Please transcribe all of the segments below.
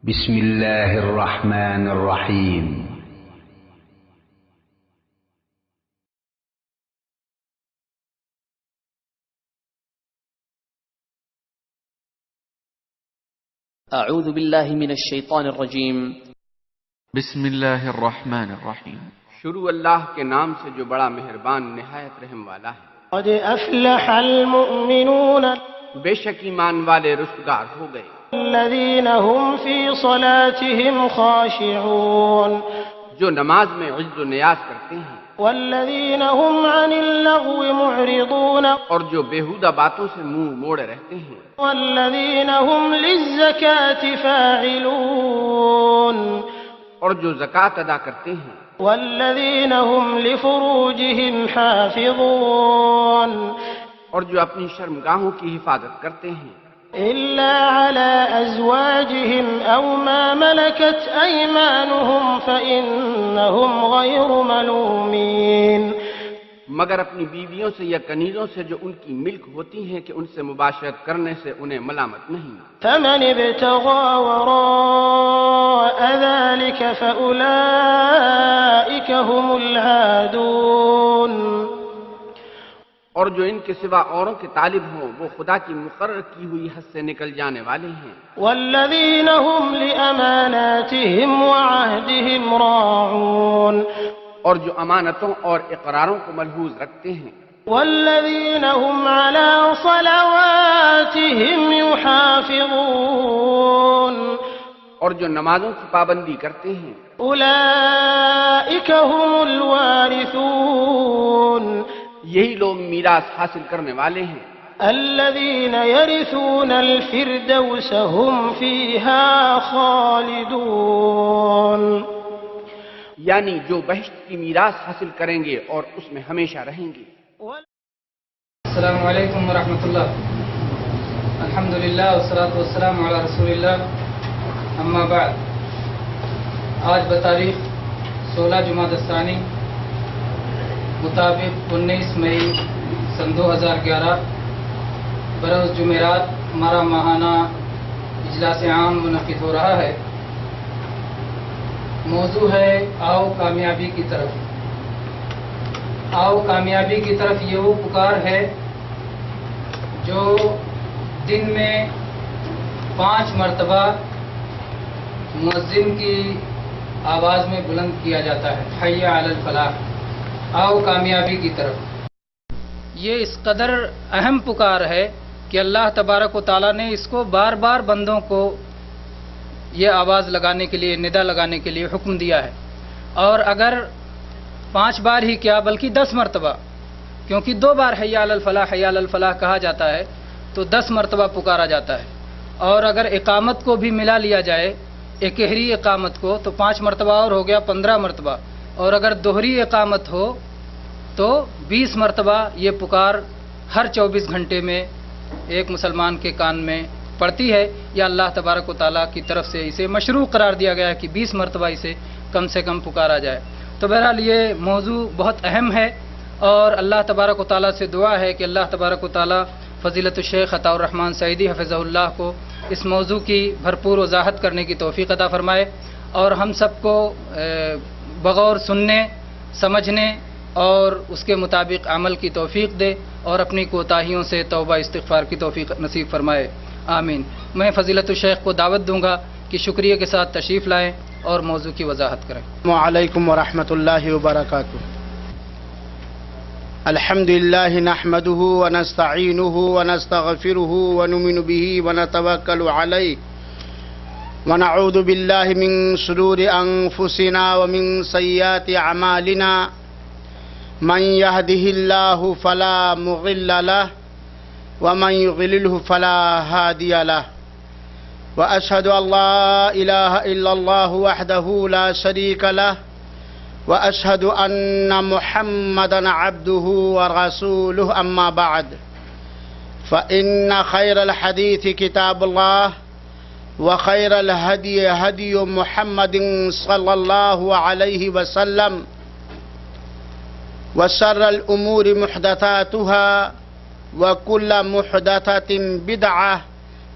بسم الله الرحمن الرحيم. اعوذ باللہ من الشیطان الرجیم. بسم اللہ الرحمن الرحیم. شروع اللہ کے نام سے جو بڑا مہربان نہایت رحم والا ہے. قد افلح المؤمنون بے شک ایمان والے رستگار ہو گئے. الذين هم في صلاتهم خاشعون جو نماز میں عجز و نیاز کرتے ہیں. والذين هم عن اللغو معرضون اور جو بیہودہ باتوں سے منہ موڑے رہتے ہیں. والذين هم للزكاة فاعلون اور جو زکوٰۃ ادا کرتے ہیں. والذين هم لفروجهم حافظون اور جو اپنی شرمگاہوں کی حفاظت کرتے ہیں. إلا على أزواجهم أو ما ملكت أيمانهم فإنهم غير ملومين مگر اپنی بیویوں سے یا کنیزوں سے جو ان کی ملک ہوتی ہیں کہ ان سے مباشرت کرنے سے انہیں ملامت نہیں. فمن ابتغى وراء ذلك فأولئك هم العادون اور جو ان کے سوا اوروں کے طالب ہوں وہ خدا کی مقرر کی ہوئی حد سے نکل جانے والے ہیں. والذين هم لأماناتهم وعهدهم راعون اور جو امانتوں اور اقراروں کو ملحوظ رکھتے ہیں. والذين هم على صلواتهم يحافظون اور جو نمازوں کی پابندی کرتے ہیں. أولئك هم الوارثون یہی لوگ میراث حاصل کرنے والے ہیں. الذين يرثون الفردوس هم فيها خالدون یعنی جو بہشت کی میراث حاصل کریں گے اور اس میں ہمیشہ رہیں گے. السلام علیکم ورحمۃ اللہ. الحمدللہ والصلاۃ والسلام علی رسول اللہ. اما بعد، آج بتاریخ 16 جمادی الثانی مطابق 19 مئی سن 2011 بروز جمعرات ہمارا ماہانہ اجلاس عام منعقد ہو رہا ہے. موضوع ہے آؤ کامیابی کی طرف. آؤ کامیابی کی طرف یہ وہ پکار ہے جو دن میں 5 مرتبہ مؤذن کی آواز میں بلند کیا جاتا ہے. حی علی الفلاح، آؤ کامیابی کی طرف. یہ اس قدر اہم پکار ہے کہ اللہ تبارک و تعالیٰ نے اس کو بار بار بندوں کو یہ آواز لگانے کے لیے، ندا لگانے کے لیے حکم دیا ہے. اور اگر 5 بار ہی کیا بلکہ 10 مرتبہ، کیونکہ 2 بار حی علی الفلاح کہا جاتا ہے تو 10 مرتبہ پکارا جاتا ہے. اور اگر اقامت کو بھی ملا لیا جائے، اکہری اقامت کو، تو 5 مرتبہ اور ہو گیا 15 مرتبہ. اور اگر دوہری اقامت ہو تو 20 مرتبہ یہ پکار ہر 24 گھنٹے میں ایک مسلمان کے کان میں پڑتی ہے. یا اللہ تبارک و تعالیٰ کی طرف سے اسے مشروع قرار دیا گیا ہے کہ 20 مرتبہ اسے کم سے کم پکارا جائے. تو بہرحال یہ موضوع بہت اہم ہے اور اللہ تبارک و تعالیٰ سے دعا ہے کہ اللہ تبارک و تعالیٰ فضیلت الشیخ عطاء الرحمن سعیدی حفظہ اللہ کو اس موضوع کی بھرپور وضاحت کرنے کی توفیق عطا فرمائے اور ہم سب کو بغور سننے، سمجھنے اور اس کے مطابق عمل کی توفیق دے اور اپنی کوتاہیوں سے توبہ استغفار کی توفیق نصیب فرمائے. آمین. میں فضیلت الشیخ کو دعوت دوں گا کہ شکریہ کے ساتھ تشریف لائیں اور موضوع کی وضاحت کریں. السلام علیکم ورحمۃ اللہ وبرکاتہ. الحمد للہ نحمده ونستعینه ونستغفره ونؤمن به ونتوکل علیہ ونعوذ باللہ من شرور انفسنا ومن سیئات اعمالنا. من يهده الله فلا مضل له ومن يضلله فلا هادي له. وأشهد أن لا إله إلا الله وحده لا شريك له وأشهد أن محمدا عبده ورسوله. أما بعد، فإن خير الحديث كتاب الله وخير الهدي هدي محمد صلى الله عليه وسلم وشر الأمور محدثاتها وكل محدثة بدعة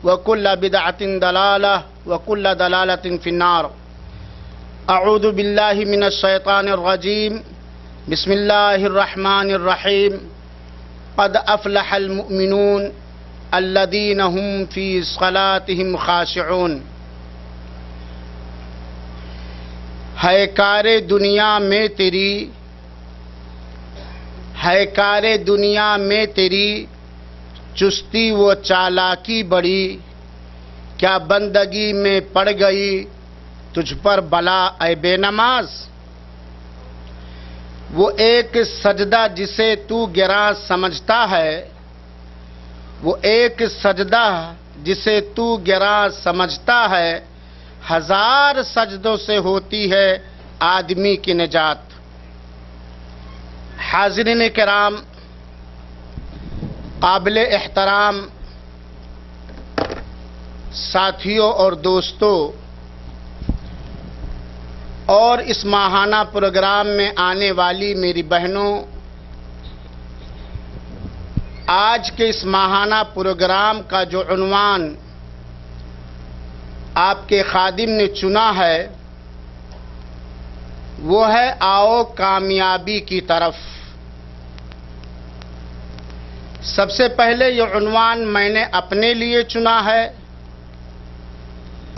وكل بدعة ضلالة وكل ضلالة في النار. أعوذ بالله من الشيطان الرجيم. بسم الله الرحمن الرحيم. قد أفلح المؤمنون الذين هم في صلاتهم خاشعون. ہے کار دنیا میں تیری، ہے کار دنیا میں تیری چستی و چالاکی بڑی، کیا بندگی میں پڑ گئی تجھ پر بلا اے بے نماز. وہ ایک سجدہ جسے تو گراں سمجھتا ہے، وہ ایک سجدہ جسے تو گراں سمجھتا ہے، ہزار سجدوں سے ہوتی ہے آدمی کی نجات. حاضرین کرام، قابل احترام ساتھیوں اور دوستوں، اور اس ماہانہ پروگرام میں آنے والی میری بہنوں، آج کے اس ماہانہ پروگرام کا جو عنوان آپ کے خادم نے چنا ہے وہ ہے آؤ کامیابی کی طرف. سب سے پہلے یہ عنوان میں نے اپنے لیے چنا ہے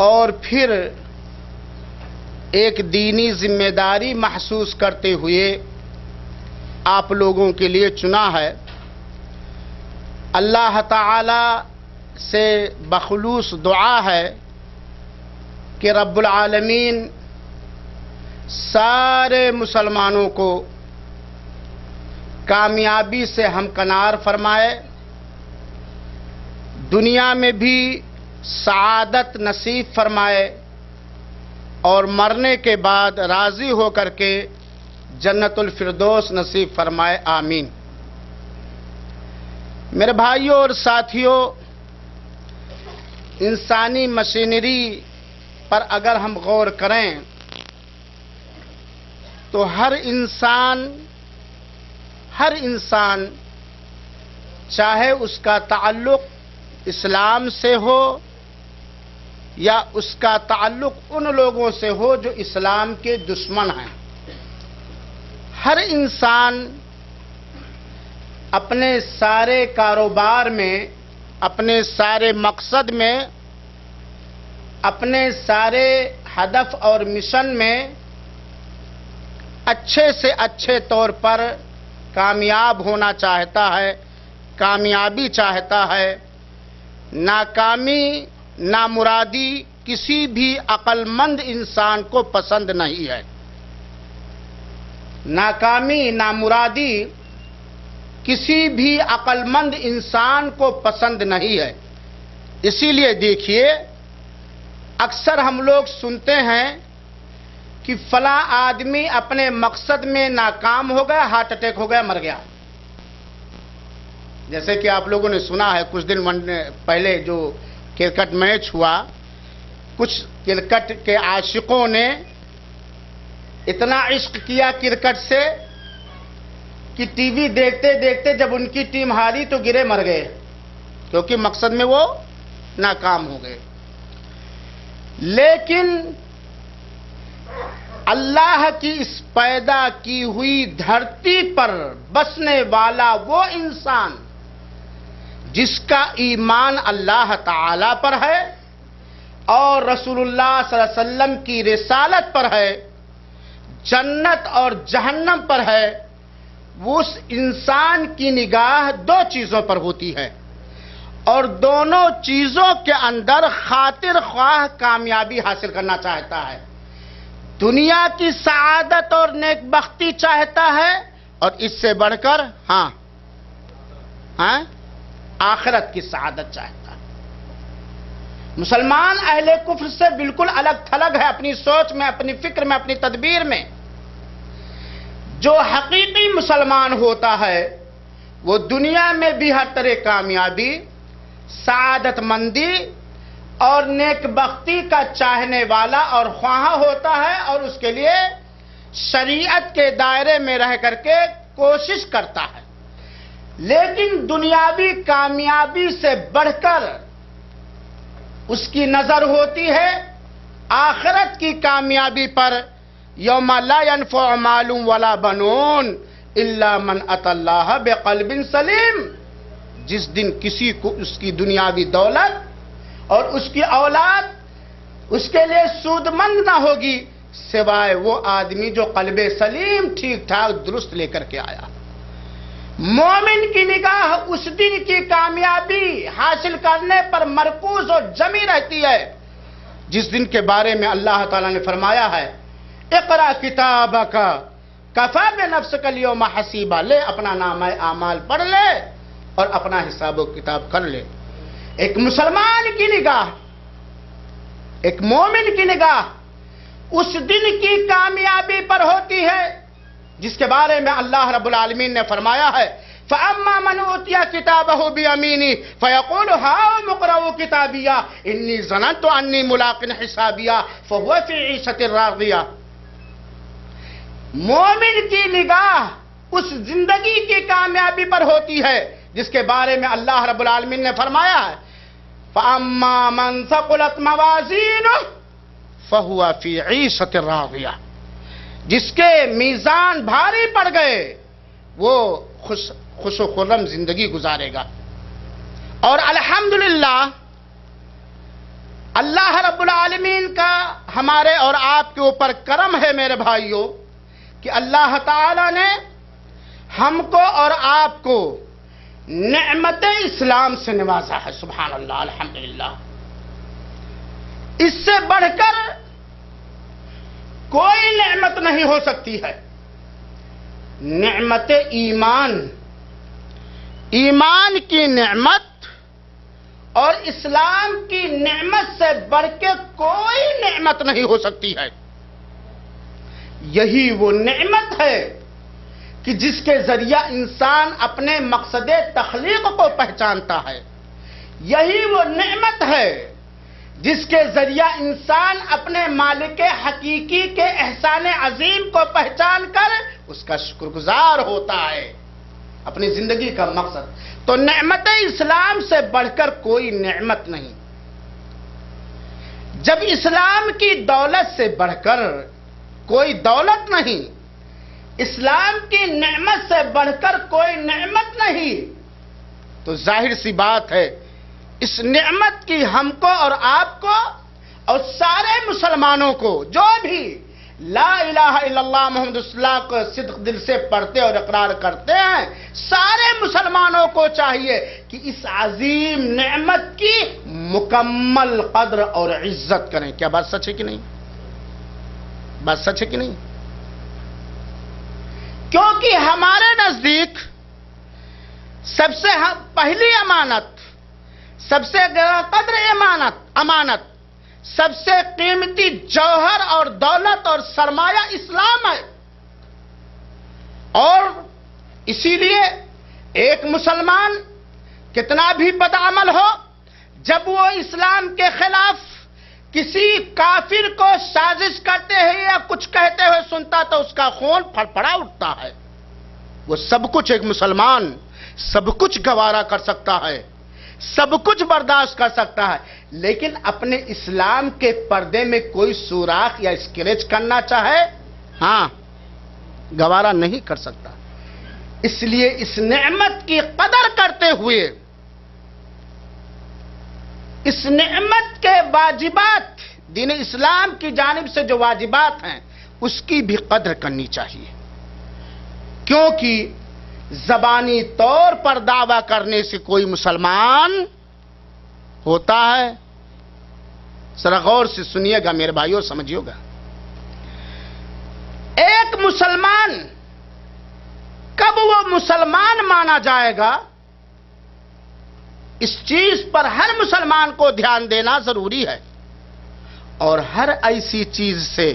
اور پھر ایک دینی ذمہ داری محسوس کرتے ہوئے آپ لوگوں کے لیے چنا ہے. اللہ تعالی سے بخلوص دعا ہے کہ رب العالمین سارے مسلمانوں کو کامیابی سے ہمکنار فرمائے، دنیا میں بھی سعادت نصیب فرمائے اور مرنے کے بعد راضی ہو کر کے جنت الفردوس نصیب فرمائے. آمین. میرے بھائیوں اور ساتھیوں، انسانی مشینری پر اگر ہم غور کریں تو ہر انسان چاہے اس کا تعلق اسلام سے ہو یا اس کا تعلق ان لوگوں سے ہو جو اسلام کے دشمن ہیں، ہر انسان اپنے سارے کاروبار میں، اپنے سارے مقصد میں، اپنے سارے ہدف اور مشن میں اچھے سے اچھے طور پر کامیاب ہونا چاہتا ہے، کامیابی چاہتا ہے. ناکامی، نامرادی کسی بھی عقل مند انسان کو پسند نہیں ہے. ناکامی، نامرادی کسی بھی عقل مند انسان کو پسند نہیں ہے. اسی لیے دیکھیے، اکثر ہم لوگ سنتے ہیں کہ فلاں آدمی اپنے مقصد میں ناکام ہو گیا، ہارٹ اٹیک ہو گیا، مر گیا. جیسے کہ آپ لوگوں نے سنا ہے کچھ دن پہلے جو کرکٹ میچ ہوا، کچھ کرکٹ کے عاشقوں نے اتنا عشق کیا کرکٹ سے کہ ٹی وی دیکھتے دیکھتے جب ان کی ٹیم ہاری تو گرے مر گئے، کیونکہ مقصد میں وہ ناکام ہو گئے. لیکن اللہ کی اس پیدا کی ہوئی دھرتی پر بسنے والا وہ انسان جس کا ایمان اللہ تعالی پر ہے اور رسول اللہ صلی اللہ علیہ وسلم کی رسالت پر ہے، جنت اور جہنم پر ہے، اس انسان کی نگاہ دو چیزوں پر ہوتی ہے اور دونوں چیزوں کے اندر خاطر خواہ کامیابی حاصل کرنا چاہتا ہے. دنیا کی سعادت اور نیک بختی چاہتا ہے اور اس سے بڑھ کر آخرت کی سعادت چاہتا ہے. مسلمان اہل کفر سے بالکل الگ تھلگ ہے اپنی سوچ میں، اپنی فکر میں، اپنی تدبیر میں. جو حقیقی مسلمان ہوتا ہے وہ دنیا میں بھی ہر طرح کامیابی، سعادت مندی اور نیک بختی کا چاہنے والا اور خواہاں ہوتا ہے اور اس کے لیے شریعت کے دائرے میں رہ کر کے کوشش کرتا ہے. لیکن دنیاوی کامیابی سے بڑھ کر اس کی نظر ہوتی ہے آخرت کی کامیابی پر. یوم لا ينفع مال ولا بنون الا من اتى اللہ بقلب سلیم. جس دن کسی کو اس کی دنیاوی دولت اور اس کی اولاد اس کے لیے سود مند نہ ہوگی سوائے وہ آدمی جو قلب سلیم ٹھیک ٹھاک درست لے کر کے آیا. مومن کی نگاہ اس دن کی کامیابی حاصل کرنے پر مرکوز اور جمی رہتی ہے جس دن کے بارے میں اللہ تعالیٰ نے فرمایا ہے اقرا کتابک کفی بنفسک الیوم حسیبا. لے اپنا نامہ اعمال پڑھ لے اور اپنا حساب و کتاب کر لے. ایک مسلمان کی نگاہ، ایک مومن کی نگاہ اس دن کی کامیابی پر ہوتی ہے جس کے بارے میں اللہ رب العالمین نے فرمایا ہے فَأَمَّا مَنْ أُوتِيَ كِتَابَهُ بِيَمِينِهِ فَيَقُولُ هَاؤُمُ اقْرَءُوا كِتَابِيَهْ إِنِّي ظَنَنتُ أَنِّي مُلَاقٍ حِسَابِيَهْ فَهُوَ فِي عِيشَةٍ رَاضِيَةٍ. مومن کی نگاہ اس زندگی کی کامیابی پر ہوتی ہے جس کے بارے میں اللہ رب العالمین نے فرمایا ہے فَأَمَّا مَنْ ثَقُلَتْ مَوَازِينُهُ فَهُوَ فِي عِيشَةٍ رَاضِيَةٍ. جس کے میزان بھاری پڑ گئے وہ خوش و خرم زندگی گزارے گا. اور الحمدللہ اللہ رب العالمین کا ہمارے اور آپ کے اوپر کرم ہے میرے بھائیوں کہ اللہ تعالی نے ہم کو اور آپ کو نعمت اسلام سے نوازا ہے. سبحان اللہ الحمدللہ. اس سے بڑھ کر کوئی نعمت نہیں ہو سکتی ہے. نعمت ایمان، ایمان کی نعمت اور اسلام کی نعمت سے بڑھ کے کوئی نعمت نہیں ہو سکتی ہے. یہی وہ نعمت ہے کہ جس کے ذریعہ انسان اپنے مقصد تخلیق کو پہچانتا ہے. یہی وہ نعمت ہے جس کے ذریعہ انسان اپنے مالک حقیقی کے احسان عظیم کو پہچان کر اس کا شکر گزار ہوتا ہے اپنی زندگی کا مقصد. تو نعمت اسلام سے بڑھ کر کوئی نعمت نہیں. جب اسلام کی دولت سے بڑھ کر کوئی دولت نہیں، اسلام کی نعمت سے بڑھ کر کوئی نعمت نہیں، تو ظاہر سی بات ہے اس نعمت کی ہم کو اور آپ کو اور سارے مسلمانوں کو جو بھی لا الہ الا اللہ محمد رسول اللہ کو صدق دل سے پڑھتے اور اقرار کرتے ہیں، سارے مسلمانوں کو چاہیے کہ اس عظیم نعمت کی مکمل قدر اور عزت کریں. کیا بات سچ ہے کہ نہیں؟ بات سچ ہے کہ نہیں؟ کیونکہ ہمارے نزدیک سب سے پہلی امانت، سب سے قدر امانت، سب سے قیمتی جوہر اور دولت اور سرمایہ اسلام ہے. اور اسی لیے ایک مسلمان کتنا بھی بدعمل ہو، جب وہ اسلام کے خلاف کسی کافر کو سازش کرتے ہیں یا کچھ کہتے ہوئے سنتا تو اس کا خون پھڑپڑا اٹھتا ہے. وہ سب کچھ ایک مسلمان سب کچھ گوارا کر سکتا ہے، سب کچھ برداشت کر سکتا ہے، لیکن اپنے اسلام کے پردے میں کوئی سوراخ یا اسکریچ کرنا چاہے ہاں گوارا نہیں کر سکتا. اس لیے اس نعمت کی قدر کرتے ہوئے اس نعمت کے واجبات، دین اسلام کی جانب سے جو واجبات ہیں اس کی بھی قدر کرنی چاہیے. کیونکہ زبانی طور پر دعویٰ کرنے سے کوئی مسلمان ہوتا ہے؟ ذرا غور سے سنیے گا میرے بھائیوں، سمجھیے گا. ایک مسلمان کب وہ مسلمان مانا جائے گا، اس چیز پر ہر مسلمان کو دھیان دینا ضروری ہے. اور ہر ایسی چیز سے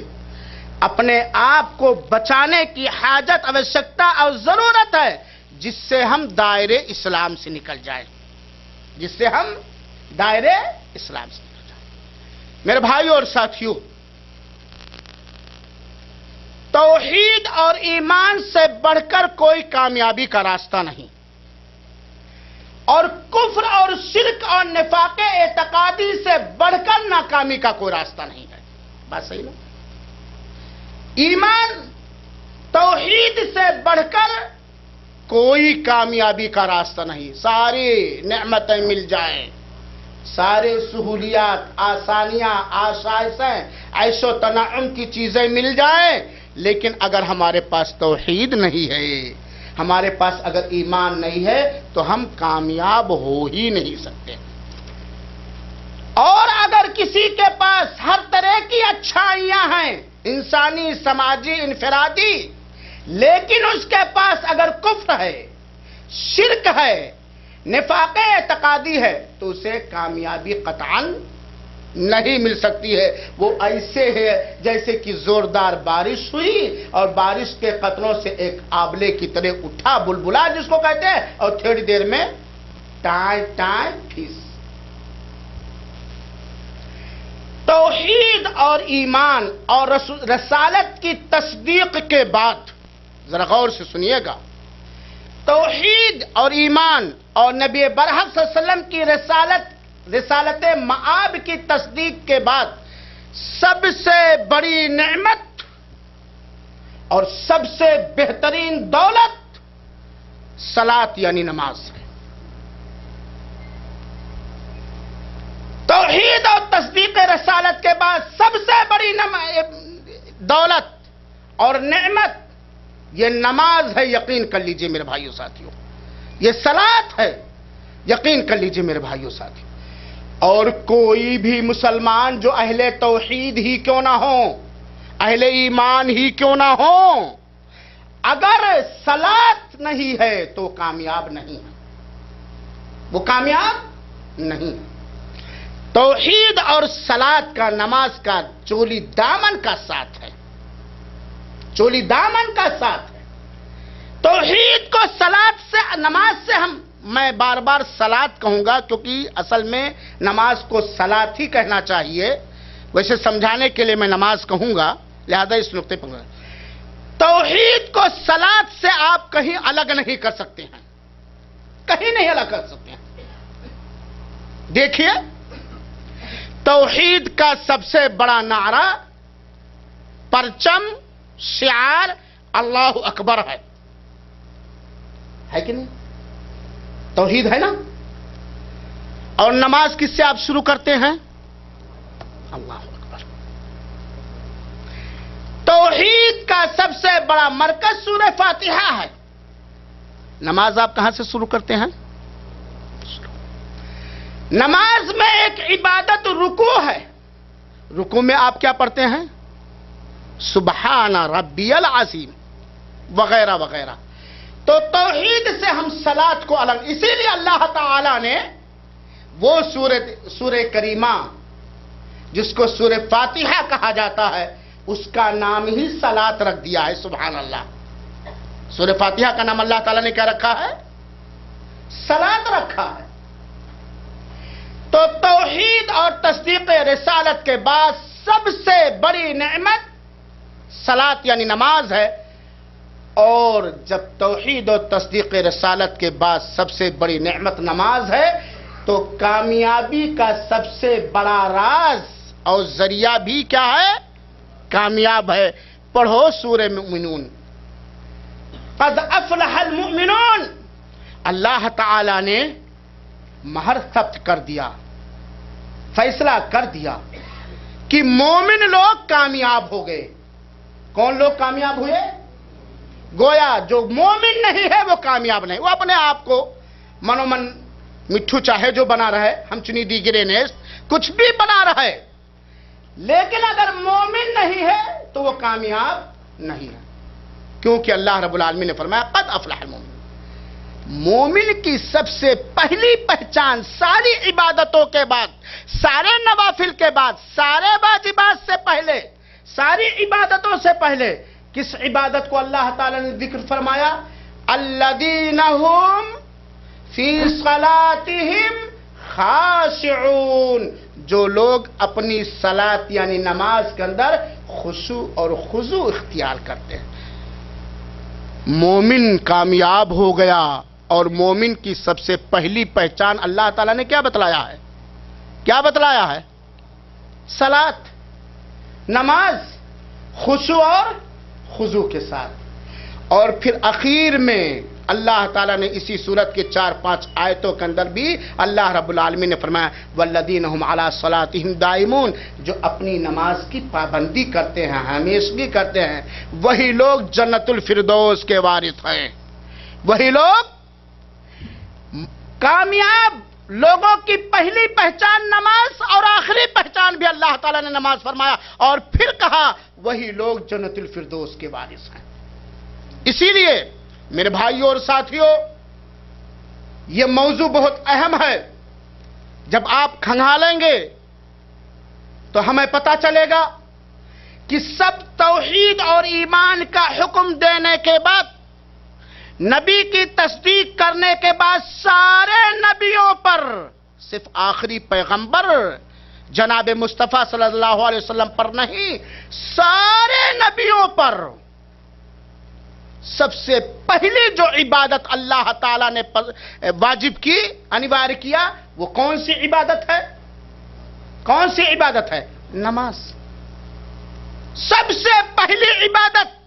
اپنے آپ کو بچانے کی حاجت، آوشکتا اور ضرورت ہے جس سے ہم دائرے اسلام سے نکل جائیں، جس سے ہم دائرے اسلام سے نکل جائیں. میرے بھائیوں اور ساتھیوں، توحید اور ایمان سے بڑھ کر کوئی کامیابی کا راستہ نہیں. اور کفر اور شرک اور نفاق اعتقادی سے بڑھ کر ناکامی کا کوئی راستہ نہیں ہے. بات صحیح نا؟ ایمان توحید سے بڑھ کر کوئی کامیابی کا راستہ نہیں. ساری نعمتیں مل جائیں، سارے سہولیات، آسانیاں، آسائشیں، عیش و تنعم کی چیزیں مل جائیں، لیکن اگر ہمارے پاس توحید نہیں ہے، ہمارے پاس اگر ایمان نہیں ہے، تو ہم کامیاب ہو ہی نہیں سکتے. اور اگر کسی کے پاس ہر طرح کی اچھائیاں ہیں، انسانی، سماجی، انفرادی، لیکن اس کے پاس اگر کفر ہے، شرک ہے، نفاق اعتقادی ہے، تو اسے کامیابی قطعاً نہیں مل سکتی ہے. وہ ایسے ہے جیسے کہ زوردار بارش ہوئی اور بارش کے قطروں سے ایک آبلے کی طرح اٹھا بلبلا جس کو کہتے ہیں، اور تھوڑی دیر میں ٹائیں ٹائیں پھیس. توحید اور ایمان اور رسالت کی تصدیق کے بعد، ذرا غور سے سنیے گا، توحید اور ایمان اور نبی برحق صلی اللہ علیہ وسلم کی رسالت معاب کی تصدیق کے بعد سب سے بڑی نعمت اور سب سے بہترین دولت صلاۃ یعنی نماز ہے. توحید اور تصدیق رسالت کے بعد سب سے بڑی دولت اور نعمت یہ نماز ہے. یقین کر لیجئے میرے بھائیو ساتھیو، یہ صلاۃ ہے. یقین کر لیجئے میرے بھائیو ساتھیو. اور کوئی بھی مسلمان جو اہل توحید ہی کیوں نہ ہو، اہل ایمان ہی کیوں نہ ہو، اگر صلاۃ نہیں ہے تو کامیاب نہیں ہے، وہ کامیاب نہیں. توحید اور صلاۃ کا، نماز کا چولی دامن کا ساتھ ہے، چولی دامن کا ساتھ ہے. توحید کو صلاۃ سے، نماز سے میں بار بار صلاۃ کہوں گا کیونکہ اصل میں نماز کو صلاۃ ہی کہنا چاہیے. ویسے سمجھانے کے لیے میں نماز کہوں گا، لہذا اس نقطے پر توحید کو صلاۃ سے آپ کہیں الگ نہیں کر سکتے ہیں، کہیں نہیں الگ کر سکتے ہیں. دیکھیے، توحید کا سب سے بڑا نعرہ، پرچم، شعار اللہ اکبر ہے کہ نہیں؟ توحید ہے نا. اور نماز کس سے آپ شروع کرتے ہیں؟ اللہ اکبر. توحید کا سب سے بڑا مرکز سورہ فاتحہ ہے. نماز آپ کہاں سے شروع کرتے ہیں؟ نماز میں ایک عبادت رکوع ہے. رکوع میں آپ کیا پڑھتے ہیں؟ سبحان ربی العظیم وغیرہ وغیرہ. تو توحید سے ہم صلاۃ کو الگ، اسی لیے اللہ تعالی نے وہ سورہ کریمہ جس کو سورہ فاتحہ کہا جاتا ہے، اس کا نام ہی صلاۃ رکھ دیا ہے. سبحان اللہ. سورہ فاتحہ کا نام اللہ تعالی نے کیا رکھا ہے؟ صلاۃ رکھا ہے. تو توحید اور تصدیق رسالت کے بعد سب سے بڑی نعمت صلاۃ یعنی نماز ہے. اور جب توحید اور تصدیق رسالت کے بعد سب سے بڑی نعمت نماز ہے، تو کامیابی کا سب سے بڑا راز اور ذریعہ بھی کیا ہے؟ کامیاب ہے. پڑھو سورہ مومنون. قد افلح المؤمنون. اللہ تعالی نے مہر ثبت کر دیا، فیصلہ کر دیا کہ مومن لوگ کامیاب ہو گئے. کون لوگ کامیاب ہوئے؟ گویا جو مومن نہیں ہے وہ کامیاب نہیں. وہ اپنے آپ کو منومن مٹھو چاہے جو بنا رہے، ہم چنی دی گرے نیست، کچھ بھی بنا رہے، لیکن اگر مومن نہیں ہے تو وہ کامیاب نہیں ہے. کیونکہ اللہ رب العالمین نے فرمایا قد افلح المؤمنون. مومن کی سب سے پہلی پہچان ساری عبادتوں کے بعد، سارے نوافل کے بعد، سارے واجبات سے پہلے، ساری عبادتوں سے پہلے کس عبادت کو اللہ تعالی نے ذکر فرمایا؟ الذین هم فی صلاتہم خاشعون. جو لوگ اپنی صلاۃ یعنی نماز کے اندر خشوع اور خضوع اختیار کرتے ہیں. مومن کامیاب ہو گیا اور مومن کی سب سے پہلی پہچان اللہ تعالیٰ نے کیا بتلایا ہے؟ کیا بتلایا ہے؟ صلاۃ، نماز، خشوع اور خضوع کے ساتھ. اور پھر اخیر میں اللہ تعالیٰ نے اسی سورت کے 4-5 آیتوں کے اندر بھی اللہ رب العالمین نے فرمایا والذین هم علی صلاتهم دائمون، جو اپنی نماز کی پابندی کرتے ہیں، ہمیشگی کرتے ہیں، وہی لوگ جنت الفردوس کے وارث ہیں. وہی لوگ کامیاب لوگوں کی پہلی پہچان نماز اور آخری پہچان بھی اللہ تعالیٰ نے نماز فرمایا اور پھر کہا وہی لوگ جنت الفردوس کے وارث ہیں. اسی لیے میرے بھائیوں اور ساتھیوں، یہ موضوع بہت اہم ہے. جب آپ کھنگالیں گے تو ہمیں پتہ چلے گا کہ سب توحید اور ایمان کا حکم دینے کے بعد، نبی کی تصدیق کرنے کے بعد، سارے نبیوں پر، صرف آخری پیغمبر جناب مصطفیٰ صلی اللہ علیہ وسلم پر نہیں، سارے نبیوں پر سب سے پہلی جو عبادت اللہ تعالیٰ نے واجب کی، انوار کیا، وہ کون سی عبادت ہے؟ کون سی عبادت ہے؟ نماز. سب سے پہلی عبادت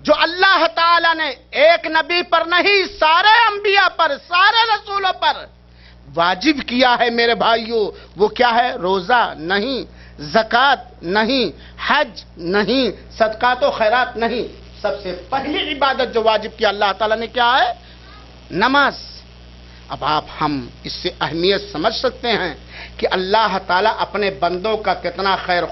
جو اللہ تعالیٰ نے ایک نبی پر نہیں، سارے انبیاء پر، سارے رسولوں پر واجب کیا ہے میرے بھائیوں، وہ کیا ہے؟ روزہ نہیں، زکوٰۃ نہیں، حج نہیں، صدقات و خیرات نہیں. سب سے پہلی عبادت جو واجب کیا اللہ تعالیٰ نے کیا ہے؟ نماز. اب ہم اس سے اہمیت سمجھ سکتے ہیں کہ اللہ تعالیٰ اپنے بندوں کا کتنا خیر